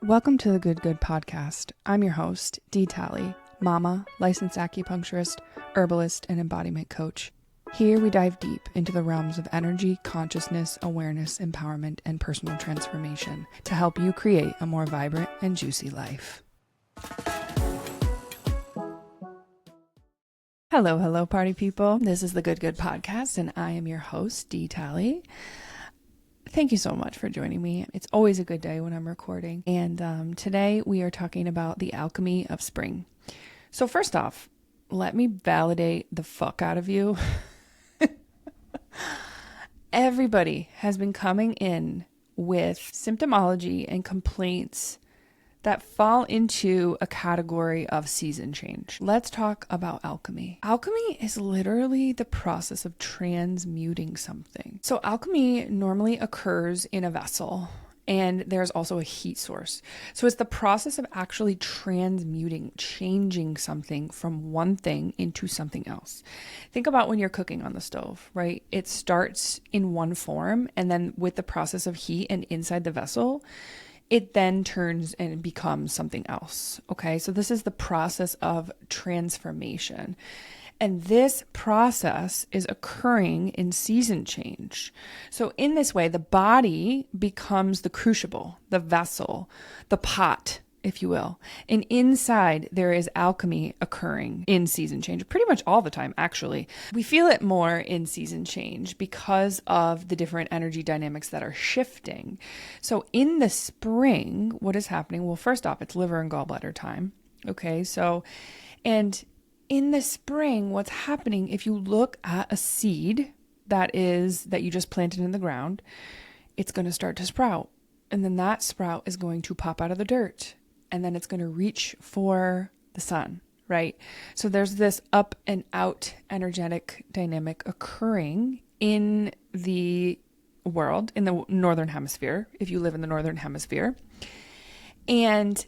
Welcome to the Good Good Podcast. I'm your host, Dee Talley, mama, licensed acupuncturist, herbalist, and embodiment coach. Here we dive deep into the realms of energy, consciousness, awareness, empowerment, and personal transformation to help you create a more vibrant and juicy life. Hello, party people. This is the Good Good Podcast, and I am your host, Dee Talley. Thank you so much for joining me. It's always a good day when I'm recording. And today we are talking about the alchemy of spring. So first off, let me validate the fuck out of you. Everybody has been coming in with symptomology and complaints that fall into a category of season change. Let's talk about alchemy. Alchemy is literally the process of transmuting something. So alchemy normally occurs in a vessel, and there's also a heat source. So it's the process of actually transmuting, changing something from one thing into something else. Think about when you're cooking on the stove, right? It starts in one form, and then with the process of heat and inside the vessel, it then turns and becomes something else. Okay, so this is the process of transformation. And this process is occurring in season change. So in this way, the body becomes the crucible, the vessel, the pot, if you will. And inside there is alchemy occurring in season change, pretty much all the time, actually. We feel it more in season change because of the different energy dynamics that are shifting. So in the spring, what is happening? Well, first off, it's liver and gallbladder time. Okay, so, and in the spring, what's happening, if you look at a seed that you just planted in the ground, it's going to start to sprout. And then that sprout is going to pop out of the dirt. And then it's going to reach for the sun, right? So there's this up and out energetic dynamic occurring in the world, in the northern hemisphere, if you live in the northern hemisphere. And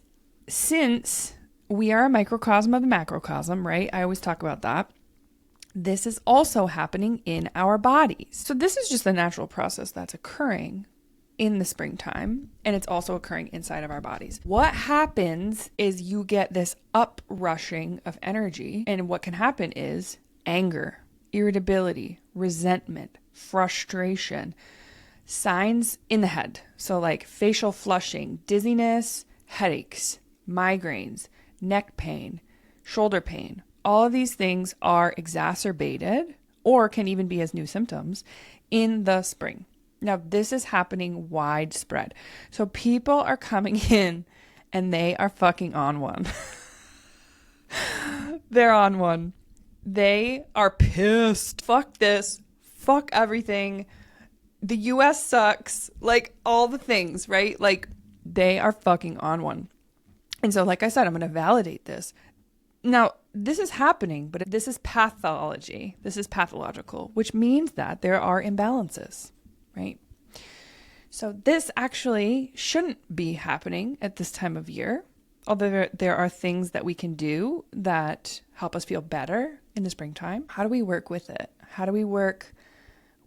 since we are a microcosm of the macrocosm, right? I always talk about that. This is also happening in our bodies. So this is just the natural process that's occurring in the springtime, and it's also occurring inside of our bodies. What happens is you get this uprushing of energy, and what can happen is anger, irritability, resentment, frustration, signs in the head. So like facial flushing, dizziness, headaches, migraines, neck pain, shoulder pain. All of these things are exacerbated or can even be as new symptoms in the spring. Now, this is happening widespread. So people are coming in and they are fucking on one. They're on one. They are pissed. Fuck this. Fuck everything. The US sucks. Like all the things, right? Like they are fucking on one. And so, like I said, I'm going to validate this. Now, this is happening, but this is pathology. This is pathological, which means that there are imbalances. Right? So this actually shouldn't be happening at this time of year, although there are things that we can do that help us feel better in the springtime. How do we work with it? How do we work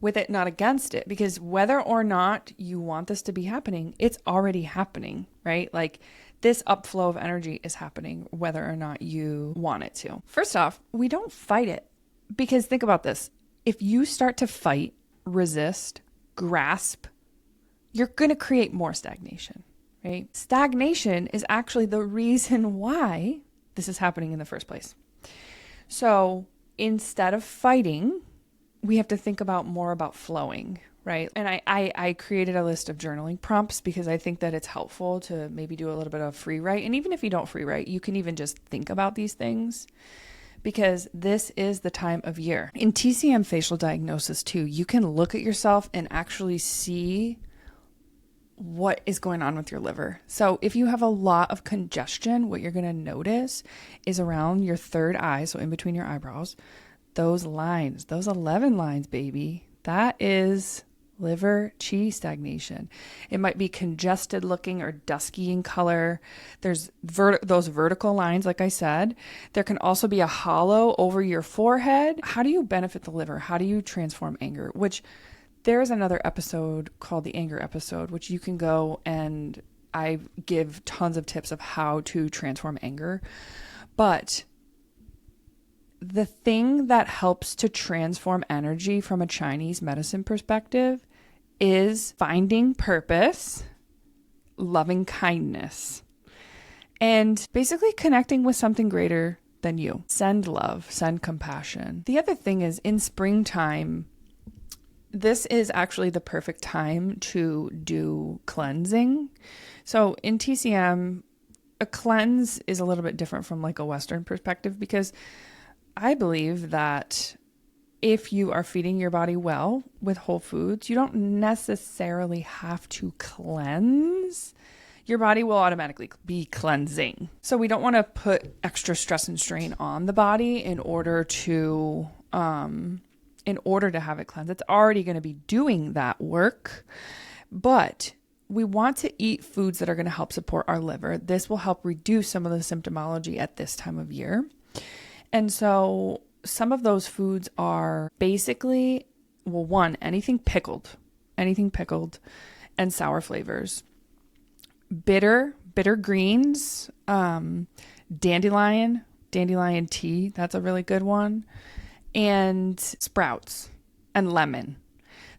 with it, not against it? Because whether or not you want this to be happening, it's already happening, right? Like this upflow of energy is happening whether or not you want it to. First off, we don't fight it, because think about this. If you start to fight, resist, grasp, you're going to create more stagnation, right? Stagnation is actually the reason why this is happening in the first place. So instead of fighting, we have to think more about flowing, right? And I created a list of journaling prompts because I think that it's helpful to maybe do a little bit of free write. And even if you don't free write, you can even just think about these things, because this is the time of year. In TCM facial diagnosis too, you can look at yourself and actually see what is going on with your liver. So if you have a lot of congestion, what you're going to notice is around your third eye, so in between your eyebrows, those lines, those 11 lines, baby, that is liver qi stagnation. It might be congested looking or dusky in color. There's those vertical lines, like I said. There can also be a hollow over your forehead. How do you benefit the liver? How do you transform anger? Which there's another episode called the anger episode, which you can go and I give tons of tips of how to transform anger. But the thing that helps to transform energy from a Chinese medicine perspective is finding purpose, loving kindness, and basically connecting with something greater than you. Send love, send compassion. The other thing is, in springtime, this is actually the perfect time to do cleansing. So in TCM, a cleanse is a little bit different from like a Western perspective, because I believe that if you are feeding your body well with whole foods, you don't necessarily have to cleanse. Your body will automatically be cleansing. So we don't want to put extra stress and strain on the body in order to have it cleanse. It's already going to be doing that work, but we want to eat foods that are going to help support our liver. This will help reduce some of the symptomology at this time of year. And so some of those foods are basically, well, one, anything pickled and sour flavors, bitter greens, dandelion tea. That's a really good one. And sprouts and lemon.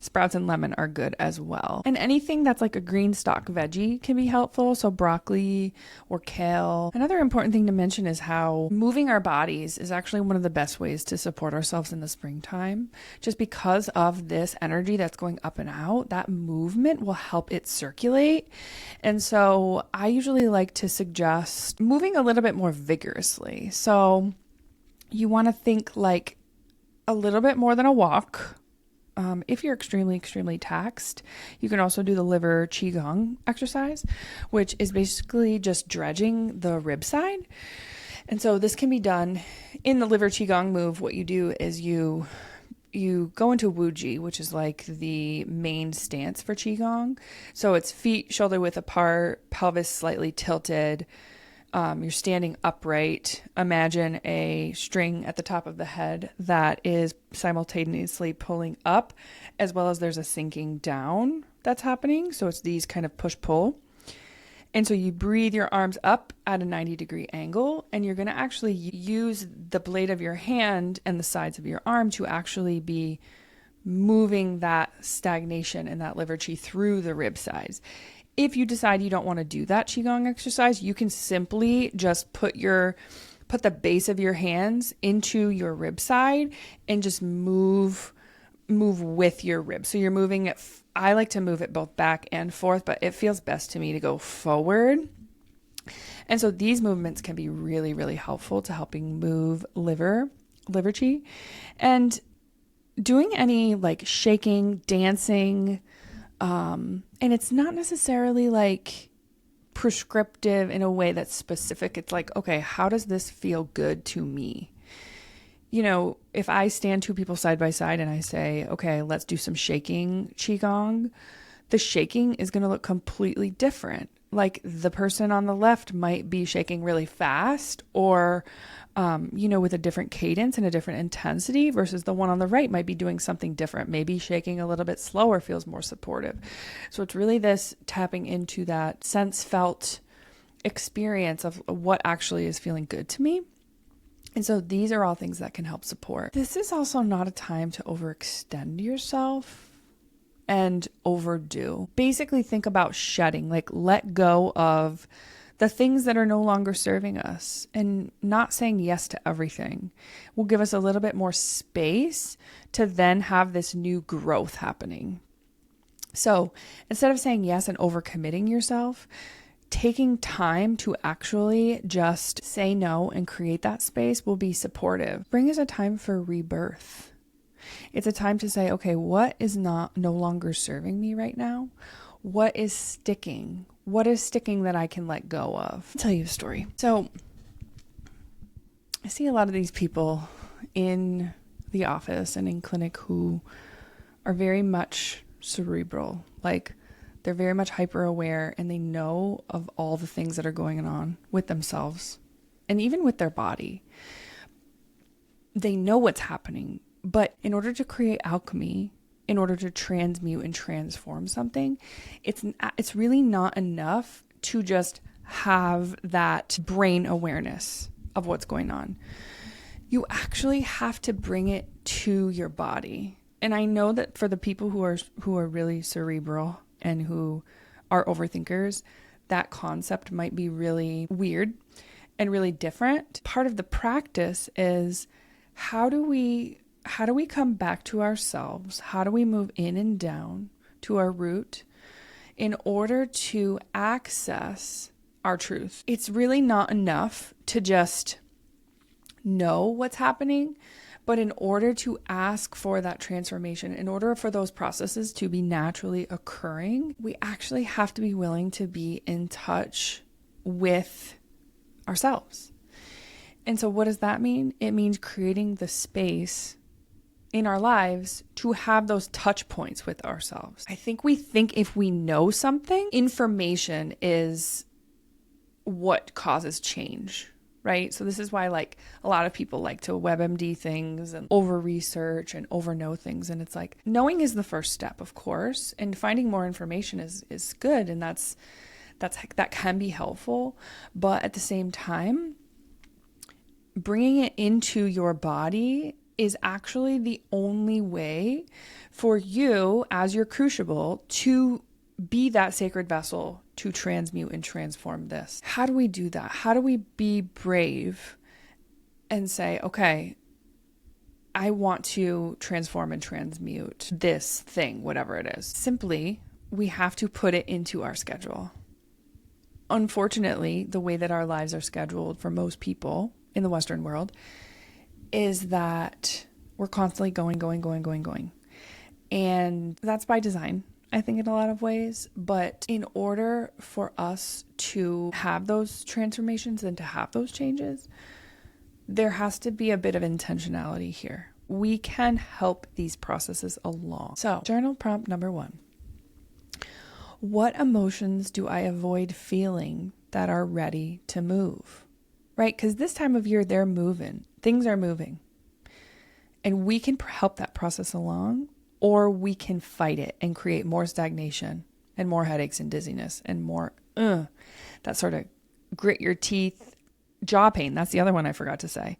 Sprouts and lemon are good as well. And anything that's like a green stalk veggie can be helpful. So broccoli or kale. Another important thing to mention is how moving our bodies is actually one of the best ways to support ourselves in the springtime. Just because of this energy that's going up and out, that movement will help it circulate. And so I usually like to suggest moving a little bit more vigorously. So you want to think like a little bit more than a walk. If you're extremely, extremely taxed, you can also do the liver qigong exercise, which is basically just dredging the rib side. And so this can be done in the liver qigong move. What you do is you go into wuji, which is like the main stance for qigong. So it's feet shoulder width apart, pelvis slightly tilted. You're standing upright. Imagine a string at the top of the head that is simultaneously pulling up, as well as there's a sinking down that's happening. So it's these kind of push-pull. And so you breathe your arms up at a 90-degree angle, and you're going to actually use the blade of your hand and the sides of your arm to actually be moving that stagnation and that liver qi through the rib sides. If you decide you don't want to do that qigong exercise, you can simply just put the base of your hands into your rib side and just move with your ribs. So you're moving it. I like to move it both back and forth, but it feels best to me to go forward. And so these movements can be really, really helpful to helping move liver qi. And doing any like shaking, dancing, and it's not necessarily like prescriptive in a way that's specific. It's like, okay, how does this feel good to me? You know, if I stand two people side by side and I say, okay, let's do some shaking qigong, the shaking is going to look completely different. Like the person on the left might be shaking really fast or, with a different cadence and a different intensity, versus the one on the right might be doing something different. Maybe shaking a little bit slower feels more supportive. So it's really this tapping into that sense felt experience of what actually is feeling good to me. And so these are all things that can help support. This is also not a time to overextend yourself and overdo. Basically think about shedding, like let go of the things that are no longer serving us, and not saying yes to everything will give us a little bit more space to then have this new growth happening. So instead of saying yes and overcommitting yourself, taking time to actually just say no and create that space will be supportive. Spring is a time for rebirth. It's a time to say, okay, what is no longer serving me right now? What is sticking? What is sticking that I can let go of? I'll tell you a story. So I see a lot of these people in the office and in clinic who are very much cerebral. Like they're very much hyper aware, and they know of all the things that are going on with themselves and even with their body. They know what's happening, but in order to create alchemy, in order to transmute and transform something, it's really not enough to just have that brain awareness of what's going on. You actually have to bring it to your body. And I know that for the people who are really cerebral and who are overthinkers, that concept might be really weird and really different. Part of the practice is how do we come back to ourselves? How do we move in and down to our root in order to access our truth? It's really not enough to just know what's happening, but in order to ask for that transformation, in order for those processes to be naturally occurring, we actually have to be willing to be in touch with ourselves. And so what does that mean? It means creating the space in our lives to have those touch points with ourselves. I think we think if we know something, information is what causes change, right? So this is why like a lot of people like to WebMD things and over research and over know things. And it's like knowing is the first step, of course, and finding more information is good. And that can be helpful. But at the same time, bringing it into your body is actually the only way for you as your crucible to be that sacred vessel to transmute and transform this. How do we do that? How do we be brave and say, okay, I want to transform and transmute this thing, whatever it is? Simply, we have to put it into our schedule. Unfortunately, the way that our lives are scheduled for most people in the Western world is that we're constantly going. And that's by design, I think, in a lot of ways. But in order for us to have those transformations and to have those changes, there has to be a bit of intentionality here. We can help these processes along. So, journal prompt number 1. What emotions do I avoid feeling that are ready to move? Right? Because this time of year, they're moving. Things are moving. And we can help that process along, or we can fight it and create more stagnation and more headaches and dizziness and more that sort of grit your teeth, jaw pain. That's the other one I forgot to say.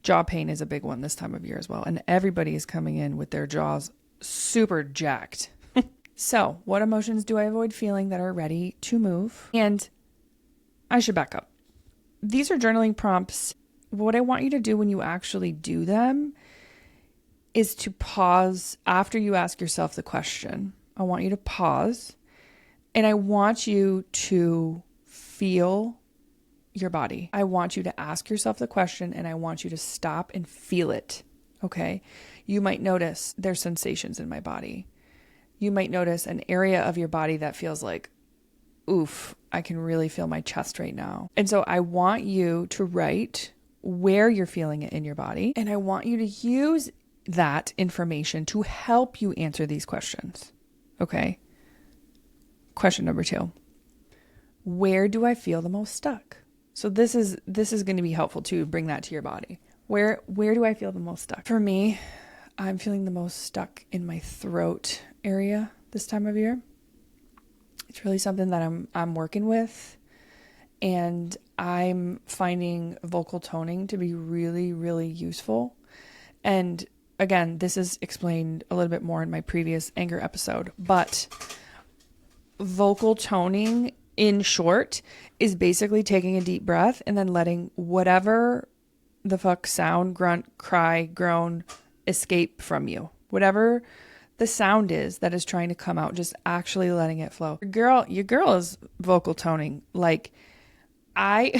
Jaw pain is a big one this time of year as well. And everybody is coming in with their jaws super jacked. So, what emotions do I avoid feeling that are ready to move? And I should back up. These are journaling prompts. What I want you to do when you actually do them is to pause after you ask yourself the question. I want you to pause and I want you to feel your body. I want you to ask yourself the question and I want you to stop and feel it. Okay. You might notice there's sensations in my body. You might notice an area of your body that feels like, oof, I can really feel my chest right now. And so I want you to write where you're feeling it in your body. And I want you to use that information to help you answer these questions. Okay. Question number 2. Where do I feel the most stuck? So this is going to be helpful to bring that to your body. Where do I feel the most stuck? For me, I'm feeling the most stuck in my throat area this time of year. It's really something that I'm working with, and I'm finding vocal toning to be really, really useful. And again, this is explained a little bit more in my previous anger episode, but vocal toning, in short, is basically taking a deep breath and then letting whatever the fuck sound, grunt, cry, groan, escape from you. Whatever the sound is that is trying to come out, just actually letting it flow. Your girl is vocal toning. Like I've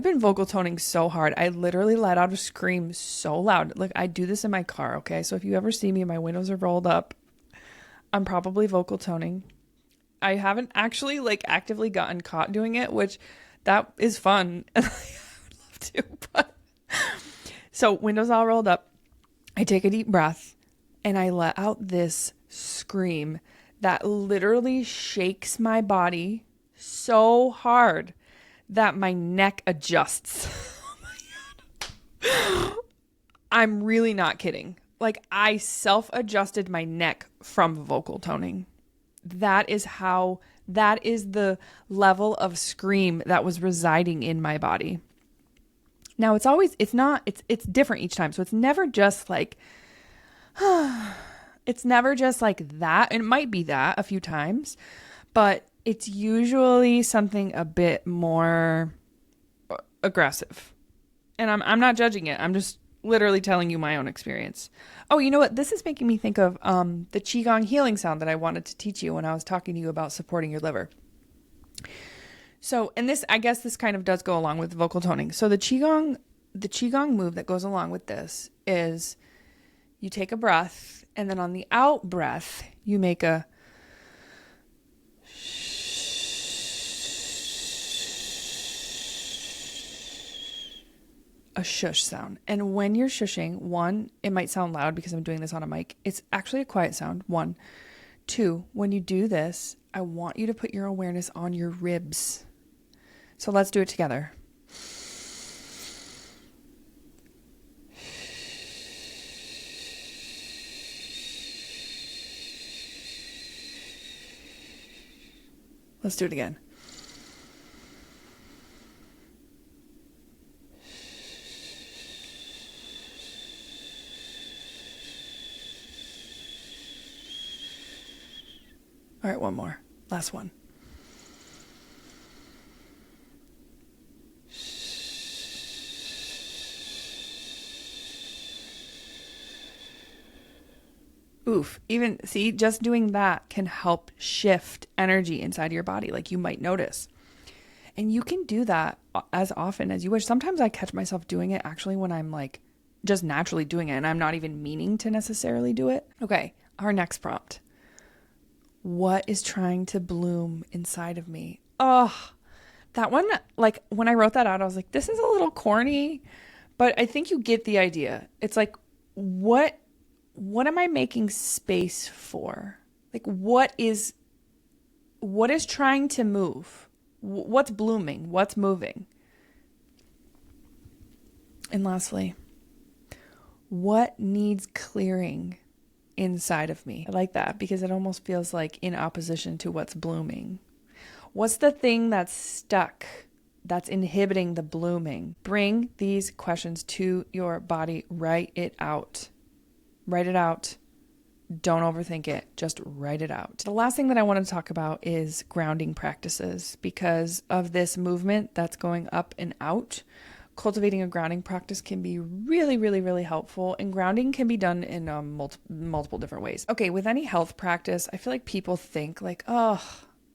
been vocal toning so hard. I literally let out a scream so loud. Like I do this in my car. Okay. So if you ever see me, my windows are rolled up, I'm probably vocal toning. I haven't actually like actively gotten caught doing it, which that is fun. I would love to, but so windows all rolled up. I take a deep breath and I let out this scream that literally shakes my body so hard that my neck adjusts. Oh my God. I'm really not kidding. Like I self-adjusted my neck from vocal toning. That is the level of scream that was residing in my body. Now it's different each time. So it's never just like, it's never just like that. It might be that a few times, but it's usually something a bit more aggressive. And I'm not judging it. I'm just literally telling you my own experience. Oh, you know what? This is making me think of the Qigong healing sound that I wanted to teach you when I was talking to you about supporting your liver. So, and this, I guess this kind of does go along with vocal toning. So the Qigong move that goes along with this is you take a breath, and then on the out breath, you make a shush sound. And when you're shushing, one, it might sound loud because I'm doing this on a mic. It's actually a quiet sound. One. Two, when you do this, I want you to put your awareness on your ribs. So let's do it together. Let's do it again. All right, one more. Last one. Oof. Even, see, just doing that can help shift energy inside your body, like you might notice. And you can do that as often as you wish. Sometimes I catch myself doing it actually when I'm like just naturally doing it and I'm not even meaning to necessarily do it. Okay, our next prompt. What is trying to bloom inside of me? Oh, that one, like when I wrote that out, I was like, this is a little corny, but I think you get the idea. It's like, what am I making space for? Like, what is trying to move? What's blooming? What's moving? And lastly, what needs clearing inside of me? I like that because it almost feels like in opposition to what's blooming. What's the thing that's stuck, that's inhibiting the blooming? Bring these questions to your body. Write it out. Write it out. Don't overthink it. Just write it out. The last thing that I want to talk about is grounding practices. Because of this movement that's going up and out, cultivating a grounding practice can be really, really, really helpful. And grounding can be done in multiple different ways. Okay, with any health practice, I feel like people think like, oh,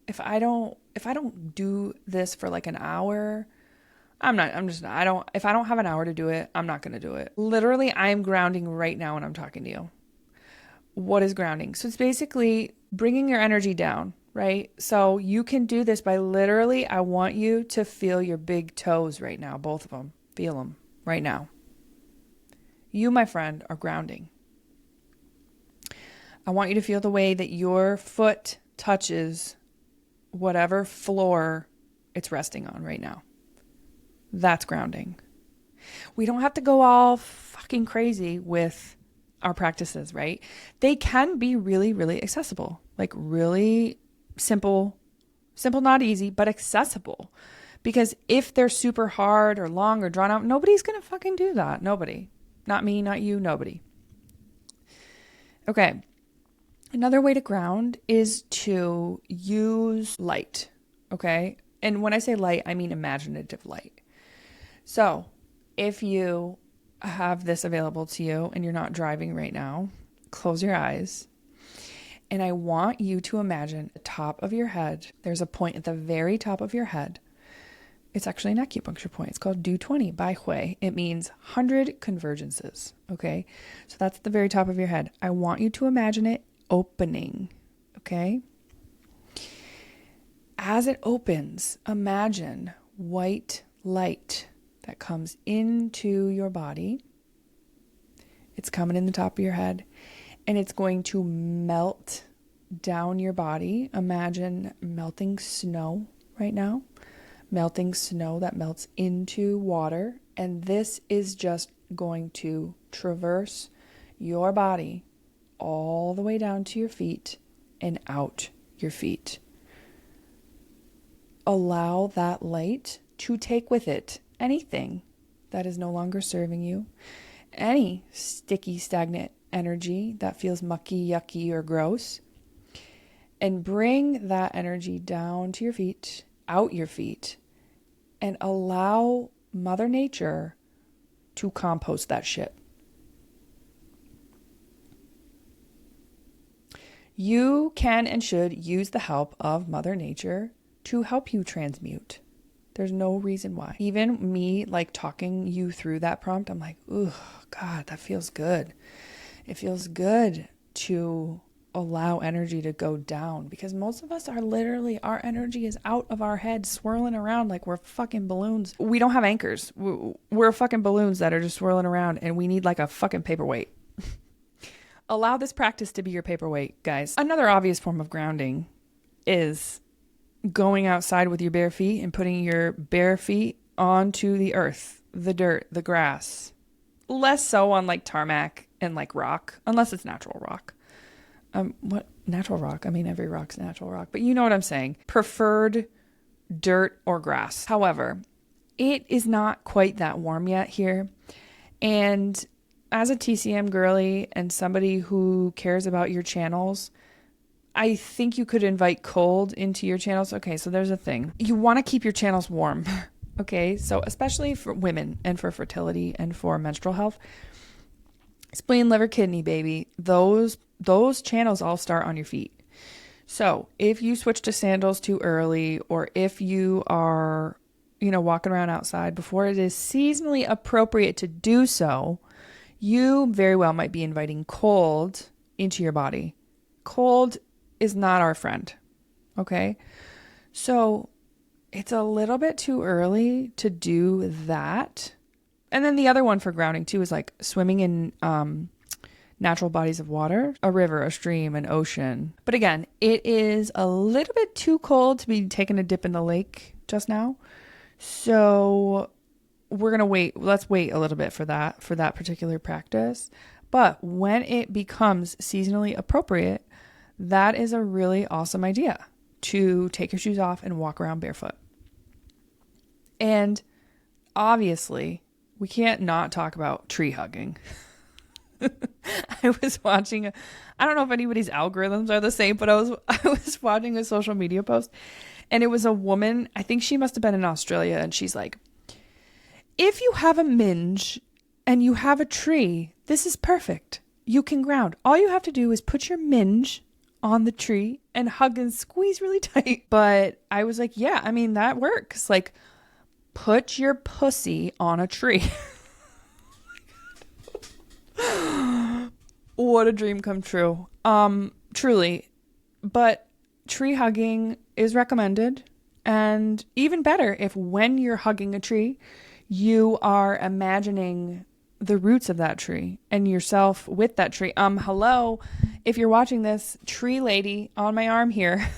if I don't do this for like an hour, if I don't have an hour to do it, I'm not going to do it. Literally, I'm grounding right now when I'm talking to you. What is grounding? So it's basically bringing your energy down, right? So you can do this by literally, I want you to feel your big toes right now, both of them. Feel them right now. You, my friend, are grounding. I want you to feel the way that your foot touches whatever floor it's resting on right now. That's grounding. We don't have to go all fucking crazy with our practices, right? They can be really, really accessible, like really simple, not easy, but accessible. Because if they're super hard or long or drawn out, nobody's going to fucking do that. Nobody. Not me, not you, nobody. Okay. Another way to ground is to use light. Okay. And when I say light, I mean imaginative light. So if you have this available to you and you're not driving right now, close your eyes. And I want you to imagine the top of your head. There's a point at the very top of your head. It's actually an acupuncture point. It's called Do 20 by Hui. It means 100 convergences. Okay. So that's the very top of your head. I want you to imagine it opening. Okay. As it opens, imagine white light that comes into your body. It's coming in the top of your head and it's going to melt down your body. Imagine melting snow right now, melting snow that melts into water. And this is just going to traverse your body all the way down to your feet and out your feet. Allow that light to take with it anything that is no longer serving you, any sticky, stagnant energy that feels mucky, yucky, or gross, and bring that energy down to your feet, out your feet, and allow Mother Nature to compost that shit. You can and should use the help of Mother Nature to help you transmute. There's no reason why. Even me, like, talking you through that prompt, I'm like, ooh, God, that feels good. It feels good to allow energy to go down, because most of us are literally, our energy is out of our head, swirling around like we're fucking balloons. We don't have anchors. We're fucking balloons that are just swirling around, and we need like a fucking paperweight. Allow this practice to be your paperweight, guys. Another obvious form of grounding is going outside with your bare feet and putting your bare feet onto the earth, the dirt, the grass. Less so on like tarmac and like rock, unless it's natural rock. What natural rock? I mean, every rock's natural rock, but you know what I'm saying. Preferred dirt or grass. However, it is not quite that warm yet here. And as a TCM girly and somebody who cares about your channels, I think you could invite cold into your channels. Okay, so there's a thing. You want to keep your channels warm. Okay, so especially for women and for fertility and for menstrual health. Spleen, liver, kidney, baby. Those channels all start on your feet. So if you switch to sandals too early, or if you are, walking around outside before it is seasonally appropriate to do so, you very well might be inviting cold into your body. Cold is not our friend. Okay. So it's a little bit too early to do that. And then the other one for grounding too is like swimming in natural bodies of water, a river, a stream, an ocean. But again, it is a little bit too cold to be taking a dip in the lake just now. So we're going to wait. Let's wait a little bit for that particular practice. But when it becomes seasonally appropriate, that is a really awesome idea to take your shoes off and walk around barefoot. And obviously, we can't not talk about tree hugging. I was watching, I don't know if anybody's algorithms are the same, but I was watching a social media post, and it was a woman, I think she must have been in Australia, and she's like, if you have a minge and you have a tree, this is perfect. You can ground. All you have to do is put your minge on the tree and hug and squeeze really tight. But I was like, yeah, I mean, that works. Like, put your pussy on a tree. What a dream come true. Truly. But tree hugging is recommended. And even better if when you're hugging a tree, you are imagining the roots of that tree and yourself with that tree. Hello, if you're watching this, tree lady on my arm here.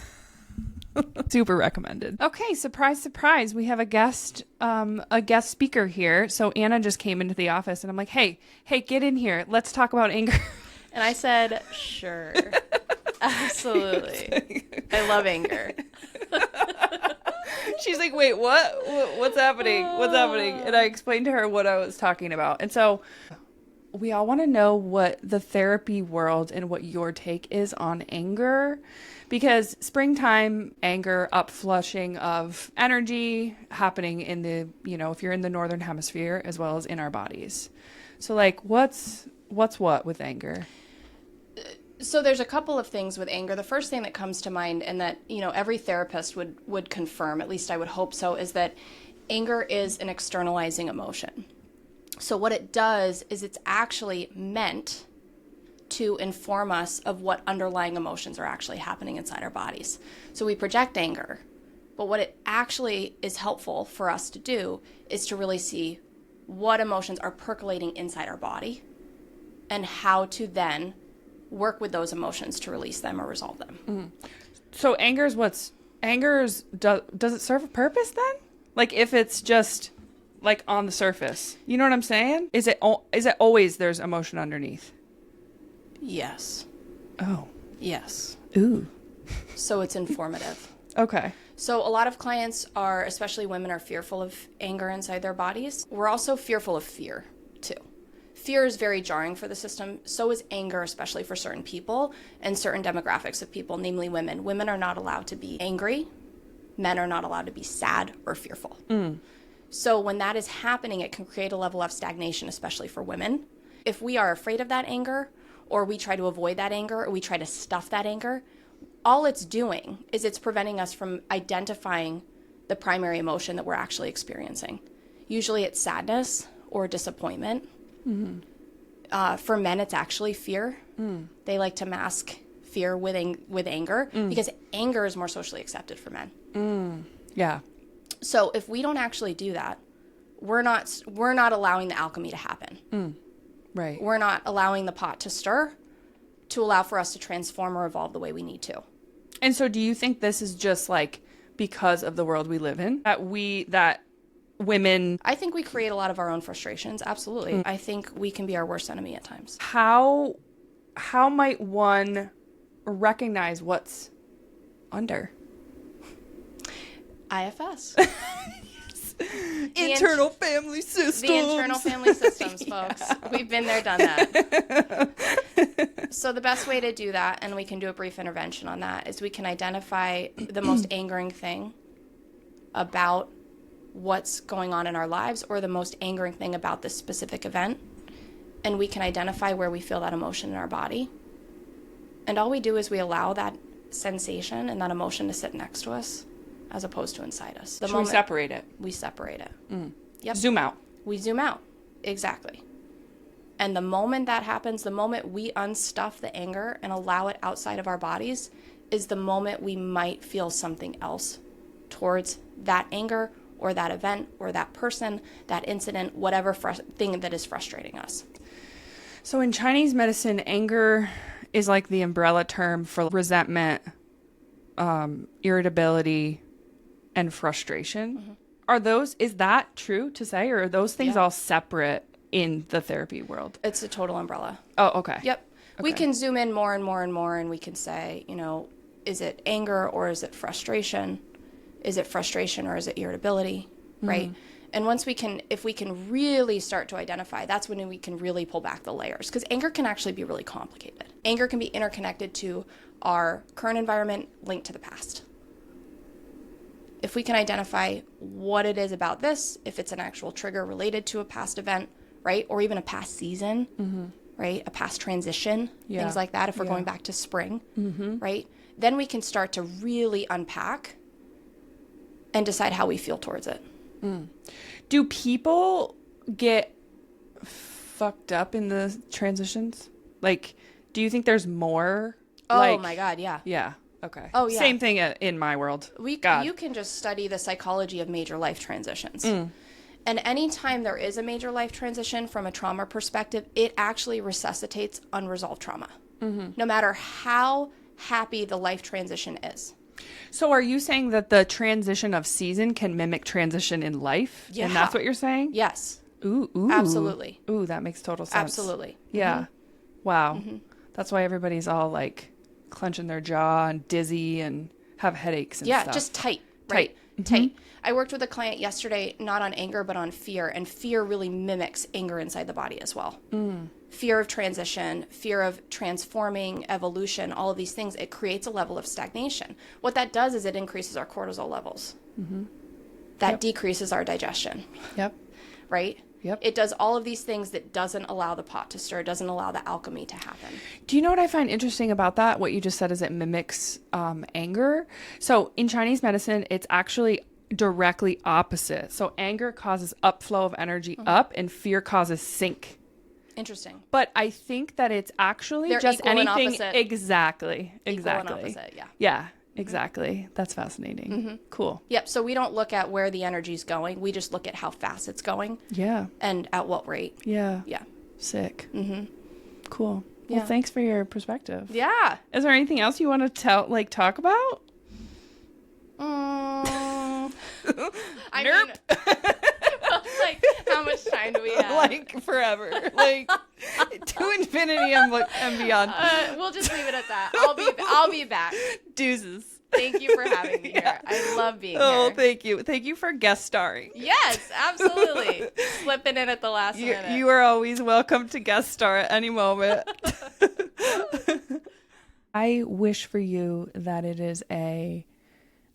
Super recommended. Okay, surprise, surprise. We have a guest speaker here. So Anna just came into the office and I'm like, hey, get in here. Let's talk about anger. And I said, sure. Absolutely. I love anger. She's like, wait, what? What's happening? What's happening? And I explained to her what I was talking about. And so we all want to know what the therapy world and what your take is on anger, because springtime anger, upflushing of energy happening in the, if you're in the northern hemisphere as well as in our bodies. So like, what's what with anger? So there's a couple of things with anger. The first thing that comes to mind, and that, every therapist would confirm, at least I would hope so, is that anger is an externalizing emotion. So what it does is it's actually meant to inform us of what underlying emotions are actually happening inside our bodies. So we project anger, but what it actually is helpful for us to do is to really see what emotions are percolating inside our body and how to then work with those emotions to release them or resolve them. Mm-hmm. So does it serve a purpose then? Like if it's just like on the surface, you know what I'm saying? Is it always there's emotion underneath? Yes. Oh. Yes. Ooh. so it's informative. Okay. So a lot of clients are, especially women, are fearful of anger inside their bodies. We're also fearful of fear, too. Fear is very jarring for the system. So is anger, especially for certain people and certain demographics of people, namely women. Women are not allowed to be angry. Men are not allowed to be sad or fearful. So when that is happening, it can create a level of stagnation, especially for women. If we are afraid of that anger, or we try to avoid that anger, or we try to stuff that anger, all it's doing is it's preventing us from identifying the primary emotion that we're actually experiencing. Usually it's sadness or disappointment. For men, it's actually fear. They like to mask fear with anger because anger is more socially accepted for men. Yeah. So if we don't actually do that, we're not allowing the alchemy to happen. Right. We're not allowing the pot to stir to allow for us to transform or evolve the way we need to. And so do you think this is just like because of the world we live in that women, I think we create a lot of our own frustrations. Absolutely. I think we can be our worst enemy at times. how might one recognize what's under? IFS. Internal family systems. The internal family systems, folks. We've been there, done that. So the best way to do that, and we can do a brief intervention on that, is we can identify the most angering thing about what's going on in our lives or the most angering thing about this specific event. And we can identify where we feel that emotion in our body. And all we do is we allow that sensation and that emotion to sit next to us as opposed to inside us. We separate it. We separate it. Yep. Zoom out. We zoom out. Exactly. And the moment that happens, the moment we unstuff the anger and allow it outside of our bodies, is the moment we might feel something else towards that anger or that event or that person, that incident, whatever thing that is frustrating us. So in Chinese medicine, anger is like the umbrella term for resentment, irritability, and frustration. Is that true to say, or are those things all separate in the therapy world? It's a total umbrella. Oh, okay. Yep. Okay. We can zoom in more and more and more, and we can say, is it anger or is it frustration? Is it frustration or is it irritability? Right? And if we can really start to identify, that's when we can really pull back the layers. Because anger can actually be really complicated. Anger can be interconnected to our current environment linked to the past. If we can identify what it is about this, if it's an actual trigger related to a past event, right? Or even a past season, right? A past transition, things like that. If we're going back to spring, right? Then we can start to really unpack and decide how we feel towards it. Do people get fucked up in the transitions? Like, do you think there's more? Oh my God, yeah. Yeah. Okay. Oh, yeah. Same thing in my world. You can just study the psychology of major life transitions. And anytime there is a major life transition from a trauma perspective, it actually resuscitates unresolved trauma. No matter how happy the life transition is. So are you saying that the transition of season can mimic transition in life? Yeah. And that's what you're saying? Yes. Ooh. Absolutely. Ooh, that makes total sense. Absolutely. Yeah. Wow. That's why everybody's all like clenching their jaw and dizzy and have headaches and stuff. Yeah, just tight. Right? Tight. I worked with a client yesterday, not on anger, but on fear. And fear really mimics anger inside the body as well. Fear of transition, fear of transforming, evolution, all of these things, it creates a level of stagnation. What that does is it increases our cortisol levels. That decreases our digestion. Yep. Right? Yep. It does all of these things that doesn't allow the pot to stir, doesn't allow the alchemy to happen. Do you know what I find interesting about that? What you just said is it mimics anger. So in Chinese medicine, it's actually directly opposite. So anger causes upflow of energy up and fear causes sink. Interesting. But I think that it's actually They're just equal and anything. opposite. Exactly. Equal and opposite, yeah. Yeah, exactly. That's fascinating. Cool. Yep. So we don't look at where the energy's going. We just look at how fast it's going Yeah. and at what rate. Yeah. Yeah. Sick. Cool. Yeah. Well, thanks for your perspective. Yeah. Is there anything else you want to talk about? I Nope. mean, like, How much time do we have? Like forever. Like to infinity and beyond. We'll just leave it at that. I'll be back. Deuces. Thank you for having me here. I love being Oh, here. thank you. Thank you for guest starring. Yes, absolutely. Slipping in at the last minute. You are always welcome to guest star at any moment. I wish for you that it is a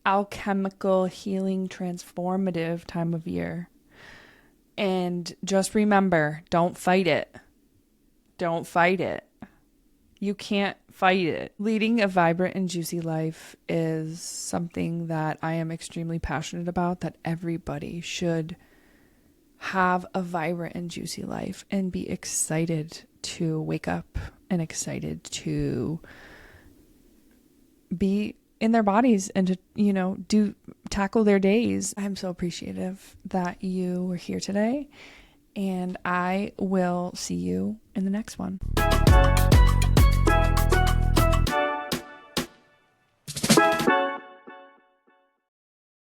alchemical, healing, transformative time of year. And just remember, don't fight it. Don't fight it. You can't fight it. Leading a vibrant and juicy life is something that I am extremely passionate about, that everybody should have a vibrant and juicy life and be excited to wake up and excited to be in their bodies and to, tackle their days. I'm so appreciative that you were here today, and I will see you in the next one.